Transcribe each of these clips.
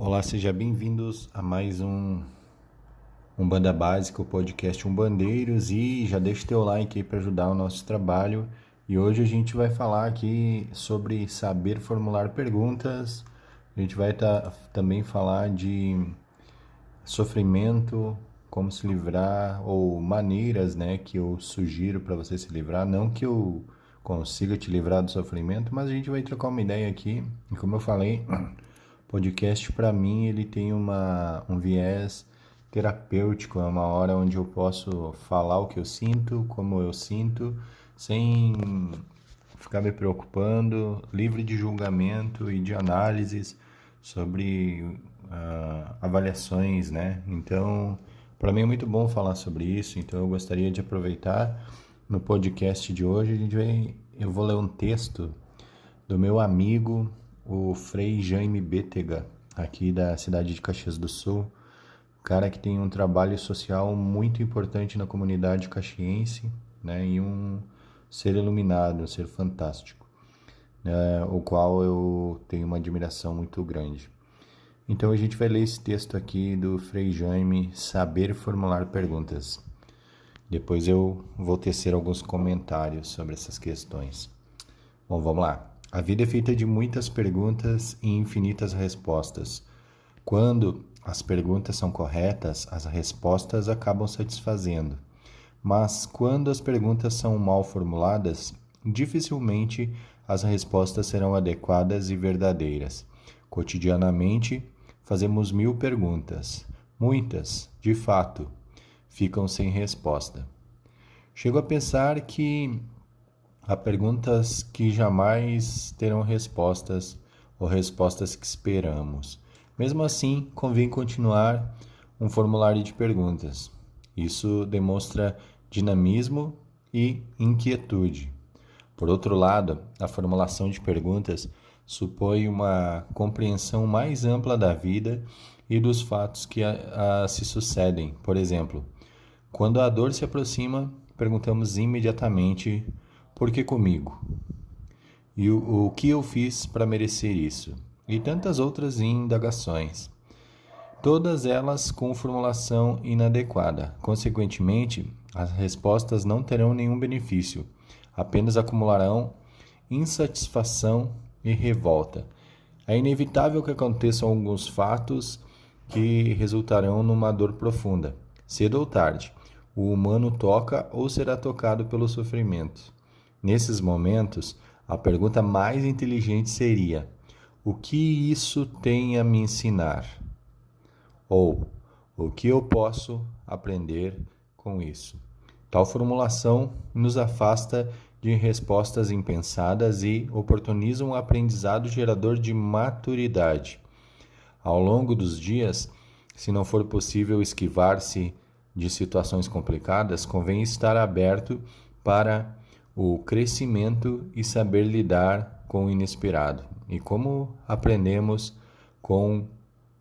Olá, sejam bem-vindos a mais um Banda Básica, o podcast Umbandeiros, e já deixa o teu like aí para ajudar o nosso trabalho. E hoje a gente vai falar aqui sobre saber formular perguntas. A gente vai também falar de sofrimento, como se livrar, ou maneiras, né, que eu sugiro para você se livrar. Não que eu consiga te livrar do sofrimento, mas a gente vai trocar uma ideia aqui. E como eu falei, podcast para mim ele tem um viés terapêutico, é uma hora onde eu posso falar o que eu sinto, como eu sinto, sem ficar me preocupando, livre de julgamento e de análises sobre avaliações, né? Então, para mim é muito bom falar sobre isso, então eu gostaria de aproveitar no podcast de hoje, eu vou ler um texto do meu amigo, o Frei Jaime Bétega, aqui da cidade de Caxias do Sul, cara que tem um trabalho social muito importante na comunidade caxiense, né, e um ser iluminado, um ser fantástico, né, o qual eu tenho uma admiração muito grande. Então a gente vai ler esse texto aqui do Frei Jaime, Saber Formular Perguntas. Depois eu vou tecer alguns comentários sobre essas questões. Bom, vamos lá. A vida é feita de muitas perguntas e infinitas respostas. Quando as perguntas são corretas, as respostas acabam satisfazendo. Mas quando as perguntas são mal formuladas, dificilmente as respostas serão adequadas e verdadeiras. Cotidianamente, fazemos 1000 perguntas. Muitas, de fato, ficam sem resposta. Chego a pensar que há perguntas que jamais terão respostas ou respostas que esperamos. Mesmo assim, convém continuar um formulário de perguntas. Isso demonstra dinamismo e inquietude. Por outro lado, a formulação de perguntas supõe uma compreensão mais ampla da vida e dos fatos que se sucedem. Por exemplo, quando a dor se aproxima, perguntamos imediatamente: por que comigo? E o que eu fiz para merecer isso? E tantas outras indagações. Todas elas com formulação inadequada. Consequentemente, as respostas não terão nenhum benefício, apenas acumularão insatisfação e revolta. É inevitável que aconteçam alguns fatos que resultarão numa dor profunda. Cedo ou tarde, o humano toca ou será tocado pelo sofrimento. Nesses momentos, a pergunta mais inteligente seria: o que isso tem a me ensinar? Ou o que eu posso aprender com isso? Tal formulação nos afasta de respostas impensadas e oportuniza um aprendizado gerador de maturidade. Ao longo dos dias, se não for possível esquivar-se de situações complicadas, convém estar aberto para o crescimento e saber lidar com o inesperado. E como aprendemos com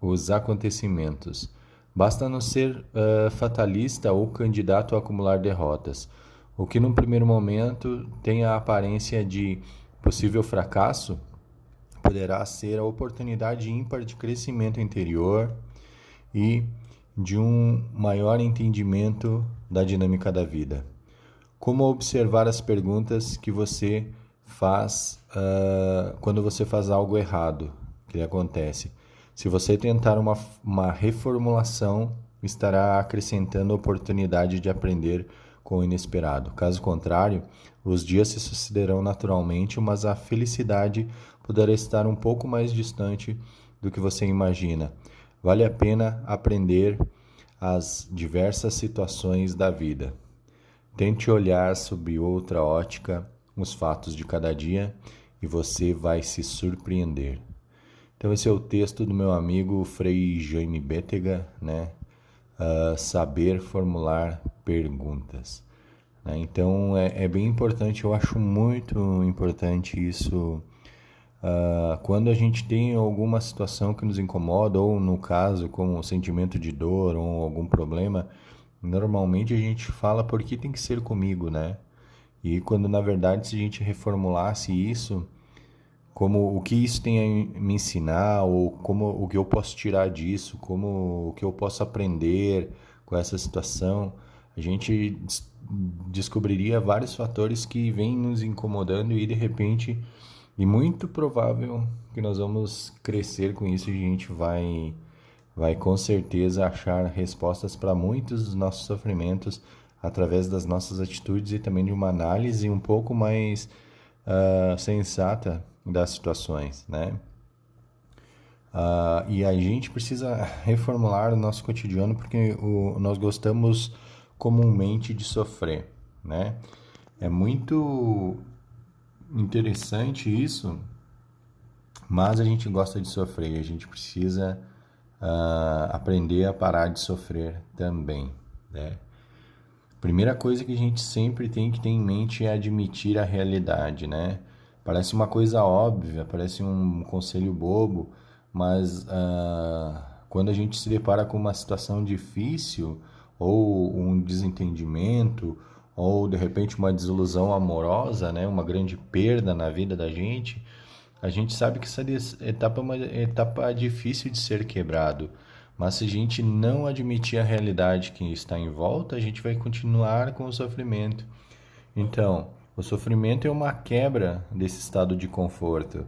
os acontecimentos? Basta não ser fatalista ou candidato a acumular derrotas. O que num primeiro momento tem a aparência de possível fracasso, poderá ser a oportunidade ímpar de crescimento interior e de um maior entendimento da dinâmica da vida. Como observar as perguntas que você faz quando você faz algo errado, que acontece. Se você tentar uma reformulação, estará acrescentando a oportunidade de aprender com o inesperado. Caso contrário, os dias se sucederão naturalmente, mas a felicidade poderá estar um pouco mais distante do que você imagina. Vale a pena aprender as diversas situações da vida. Tente olhar sob outra ótica os fatos de cada dia e você vai se surpreender. Então esse é o texto do meu amigo Frei Jaime Bétega, né? Saber formular perguntas. Né? Então é bem importante, eu acho muito importante isso. Quando a gente tem alguma situação que nos incomoda, ou no caso, como um sentimento de dor ou algum problema, normalmente a gente fala por que tem que ser comigo, né? E quando na verdade se a gente reformulasse isso como o que isso tem a me ensinar, ou como o que eu posso tirar disso, como o que eu posso aprender com essa situação, a gente descobriria vários fatores que vêm nos incomodando e de repente, e muito provável que nós vamos crescer com isso e a gente vai com certeza achar respostas para muitos dos nossos sofrimentos através das nossas atitudes e também de uma análise um pouco mais sensata das situações, né? E a gente precisa reformular o nosso cotidiano porque nós gostamos comumente de sofrer, né? É muito interessante isso, mas a gente gosta de sofrer e a gente precisa aprender a parar de sofrer também, né? Primeira coisa que a gente sempre tem que ter em mente é admitir a realidade, né? Parece uma coisa óbvia, parece um conselho bobo, mas quando a gente se depara com uma situação difícil, ou um desentendimento, ou de repente uma desilusão amorosa, né? Uma grande perda na vida da gente, a gente sabe que essa etapa é uma etapa difícil de ser quebrado. Mas se a gente não admitir a realidade que está em volta, a gente vai continuar com o sofrimento. Então, o sofrimento é uma quebra desse estado de conforto,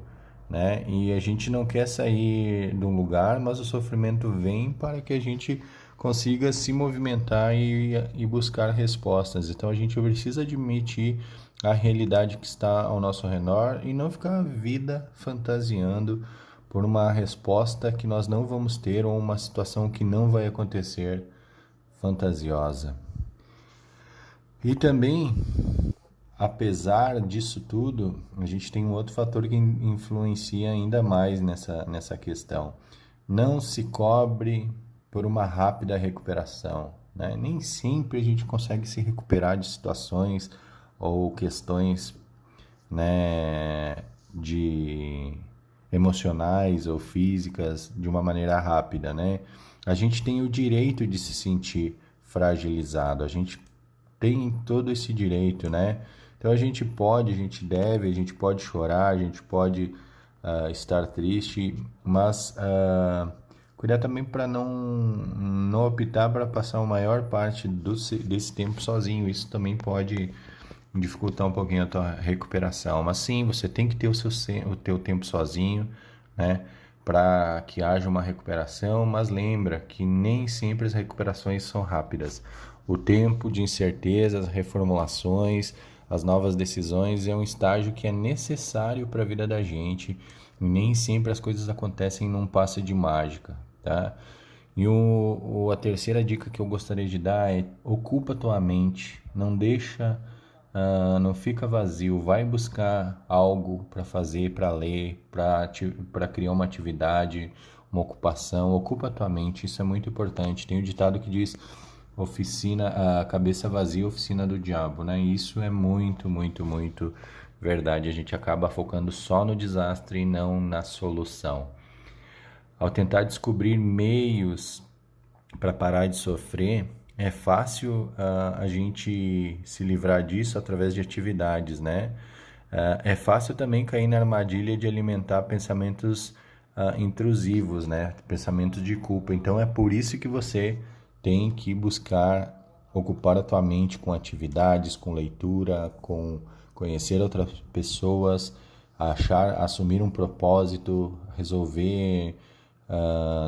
né? E a gente não quer sair de um lugar, mas o sofrimento vem para que a gente consiga se movimentar e buscar respostas. Então, a gente precisa admitir a realidade que está ao nosso redor e não ficar a vida fantasiando por uma resposta que nós não vamos ter ou uma situação que não vai acontecer fantasiosa. E também, apesar disso tudo, a gente tem um outro fator que influencia ainda mais nessa questão. Não se cobre por uma rápida recuperação, né? Nem sempre a gente consegue se recuperar de situações ou questões, né, de emocionais ou físicas de uma maneira rápida, né? A gente tem o direito de se sentir fragilizado, a gente tem todo esse direito, né? Então a gente pode, a gente deve, a gente pode chorar, a gente pode estar triste, mas cuidar também para não optar para passar a maior parte desse tempo sozinho. Isso também pode dificultar um pouquinho a tua recuperação. Mas sim, você tem que ter o teu tempo sozinho, né? Para que haja uma recuperação, mas lembra que nem sempre as recuperações são rápidas. O tempo de incertezas, reformulações, as novas decisões é um estágio que é necessário para a vida da gente e nem sempre as coisas acontecem num passe de mágica, tá? E a terceira dica que eu gostaria de dar é: ocupa tua mente, não deixa, não fica vazio, vai buscar algo para fazer, para ler, para criar uma atividade, uma ocupação. Ocupa tua mente, isso é muito importante. Tem um ditado que diz: a cabeça vazia, oficina do diabo, né? E isso é muito, muito, muito verdade. A gente acaba focando só no desastre e não na solução. Ao tentar descobrir meios para parar de sofrer, é fácil a gente se livrar disso através de atividades, né? É fácil também cair na armadilha de alimentar pensamentos intrusivos, né? Pensamentos de culpa. Então é por isso que você tem que buscar ocupar a tua mente com atividades, com leitura, com conhecer outras pessoas, assumir um propósito, resolver,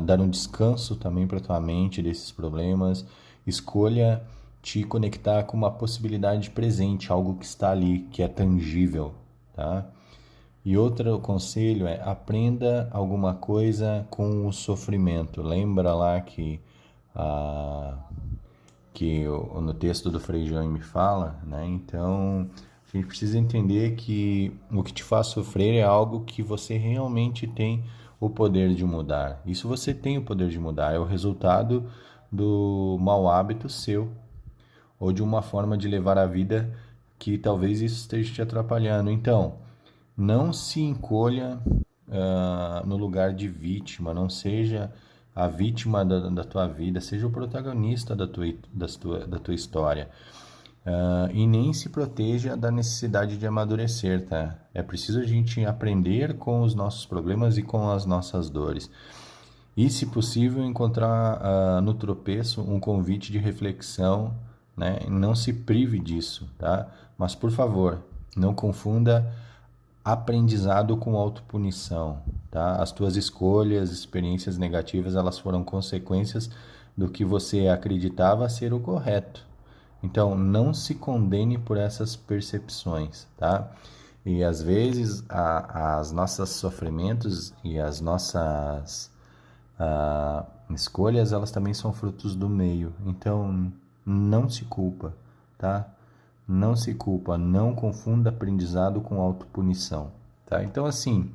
dar um descanso também para tua mente desses problemas. Escolha te conectar com uma possibilidade presente, algo que está ali, que é tangível, tá? E outro conselho é: aprenda alguma coisa com o sofrimento. Lembra lá que no texto do Frei Jaime fala, né? Então, a gente precisa entender que o que te faz sofrer é algo que você realmente tem o poder de mudar. Isso você tem o poder de mudar, é o resultado do mau hábito seu, ou de uma forma de levar a vida que talvez isso esteja te atrapalhando. Então, não se encolha no lugar de vítima, não seja a vítima da tua vida, seja o protagonista da tua história. E nem se proteja da necessidade de amadurecer, tá? É preciso a gente aprender com os nossos problemas e com as nossas dores. E, se possível, encontrar no tropeço um convite de reflexão, né? Não se prive disso, tá? Mas, por favor, não confunda aprendizado com autopunição, tá? As tuas escolhas, experiências negativas, elas foram consequências do que você acreditava ser o correto. Então, não se condene por essas percepções, tá? E às vezes as nossas sofrimentos e as nossas escolhas, elas também são frutos do meio. Então, não se culpa, tá? Não se culpa, não confunda aprendizado com autopunição, tá? Então, assim,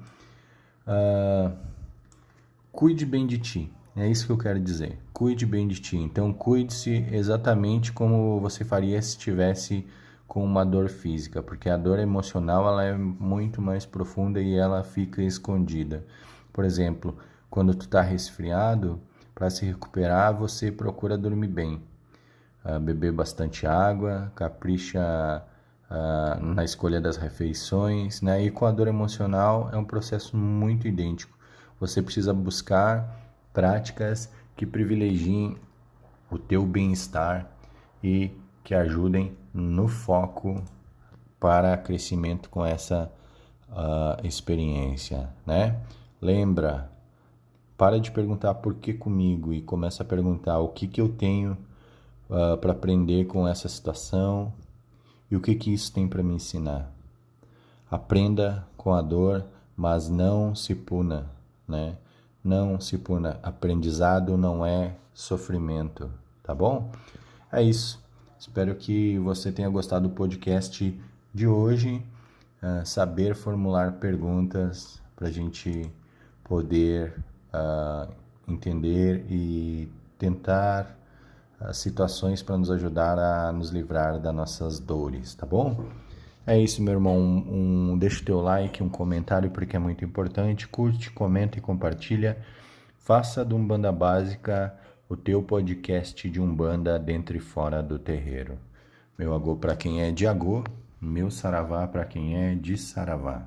cuide bem de ti. É isso que eu quero dizer. Cuide bem de ti. Então, cuide-se exatamente como você faria se estivesse com uma dor física, porque a dor emocional ela é muito mais profunda e ela fica escondida. Por exemplo, quando tu está resfriado, para se recuperar, você procura dormir bem, beber bastante água, capricha na escolha das refeições, né? E com a dor emocional é um processo muito idêntico. Você precisa buscar práticas que privilegiem o teu bem-estar e que ajudem no foco para crescimento com essa experiência, né? Lembra, para de perguntar por que comigo e começa a perguntar o que eu tenho para aprender com essa situação e o que isso tem para me ensinar. Aprenda com a dor, mas não se puna, né? Não se puna. Aprendizado não é sofrimento, tá bom? É isso. Espero que você tenha gostado do podcast de hoje. Saber formular perguntas para a gente poder entender e tentar situações para nos ajudar a nos livrar das nossas dores, tá bom? É isso, meu irmão. Deixa o teu like, um comentário, porque é muito importante. Curte, comenta e compartilha. Faça do Umbanda Básica o teu podcast de Umbanda dentro e fora do terreiro. Meu agô para quem é de agô, meu saravá para quem é de saravá.